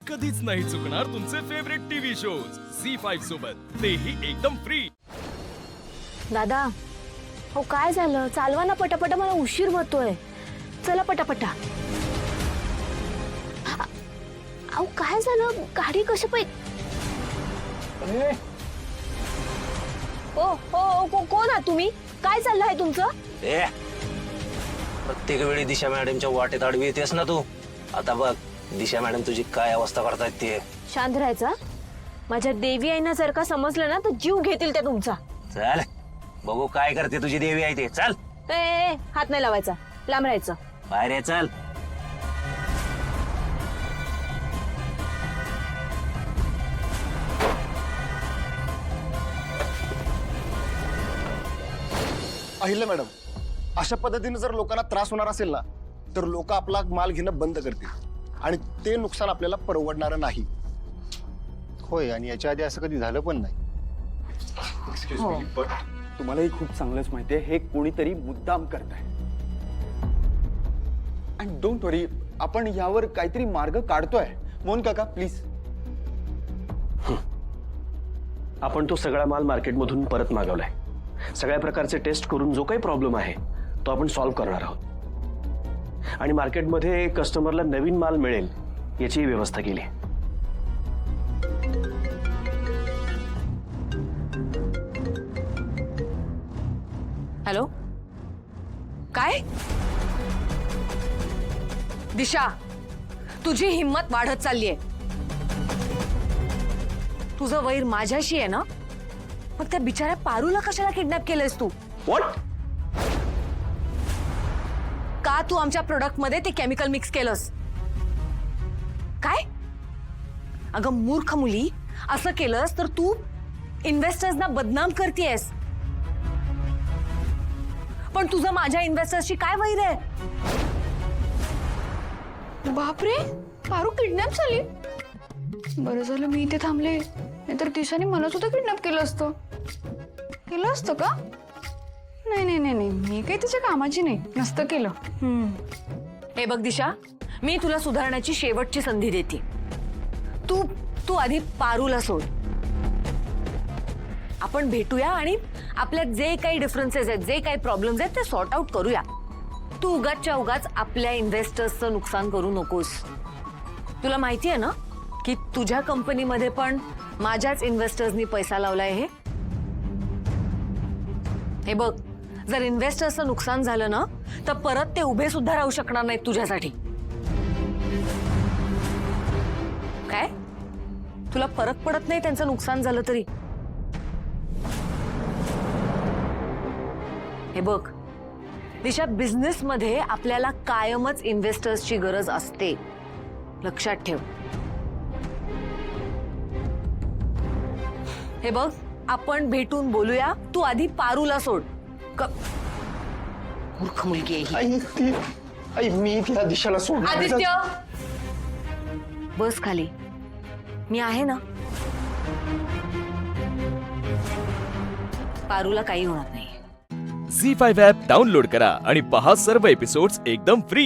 कधीच नाही चुकणार तुमचे फेवरेट टीव्ही शोज झी5 सोबत, तेही एकदम फ्री। दादा हो काय झालं, चालवा ना पटापटा, मला उशीर होतोय, चला पटापटा। अहो काय झालं, गाडी कशी कोण आहात तुम्ही, काय चाललं आहे तुमचं? प्रत्येक वेळी दिशा मॅडमच्या वाटेत आडवी येतेस ना तू। आता बघ दिशा मॅडम तुझी काय अवस्था करतायत ते। शांत राहायचा, माझ्या देवी आईना जर का समजलं ना तर जीव घेतील त्या तुमचा। चल बघू काय करते तुझी देवी आहे ते। चल हात नाही लावायचा, लांब राहायचं। बाहेर ये चल। अहिल्या मॅडम, अशा पद्धतीने जर लोकांना त्रास होणार असेल ना तर लोक आपला माल घेणं बंद करतील आणि ते नुकसान आपल्याला परवडणार नाही। होय, आणि याच्या आधी असं कधी झालं पण नाही। एक्सक्यूज मी, बट तुम्हालाही खूप चांगलंच माहिती आहे हे कोणीतरी मुद्दाम करताय। अँड डोंट वरी, आपण यावर काहीतरी मार्ग काढतोय। मोहन काका प्लीज। आपण तो सगळा माल मार्केटमधून परत मागवलाय। सगळ्या प्रकारचे टेस्ट करून जो काही प्रॉब्लेम आहे तो आपण सॉल्व्ह करणार आहोत आणि मार्केटमध्ये कस्टमरला नवीन माल मिळेल याची व्यवस्था केली। हॅलो, काय दिशा, तुझी हिम्मत वाढत चाललीये। तुझं वैर माझ्याशी आहे ना, मग त्या बिचाऱ्या पारूला कशाला किडनॅप केलंयस तू? व्हॉट? का तू आमच्या प्रोडक्ट मध्ये ते केमिकल मिक्स केलंस? काय अगं मूर्ख मुली, असं केलंस तर तू इन्व्हेस्टर्सना बदनाम करतेयस। पण तुझं माझ्या इन्व्हेस्टर्सशी काय वैर आहे? बापरे, पारू किडनॅप झाली। बरं झालं मी इथे थांबले, नाहीतर दिशाने मला सुद्धा किडनॅप केलं असतं का? नाही, मी काही तिच्या कामाची नाही, नसतं केलं। हे बघ दिशा, मी तुला सुधारण्याची शेवटची संधी देते। तू आधी पारूला सोड, आपण भेटूया आणि आपल्यात जे काही डिफरन्सेस आहेत, जे काही प्रॉब्लेम्स आहेत ते सॉर्ट आउट करूया। तू उगाचच्या उगाच आपल्या इन्व्हेस्टर्सचं नुकसान करू नकोस। तुला माहिती आहे ना की तुझ्या कंपनीमध्ये पण माझ्याच इन्व्हेस्टर्सनी पैसा लावलाय। हे बघ, जर इन्व्हेस्टर्सचं नुकसान झालं ना तर परत ते उभे सुद्धा राहू शकणार नाहीत तुझ्यासाठी। काय तुला फरक पडत नाही त्यांचं नुकसान झालं तरी? हे बघ दिशा, बिझनेस मध्ये आपल्याला कायमच इन्व्हेस्टर्सची गरज असते, लक्षात ठेव। हे बघ, आपण भेटून बोलूया, तू आधी पारूला सोड। मूर्ख मुलगी आहे ही। मी त्या दिशाला सोड। आदित्य बस खाली, मी आहे ना। पारूला काही होणार नाही। झी5 ॲप डाउनलोड करा आणि पहा सर्व एपिसोड्स एकदम फ्री।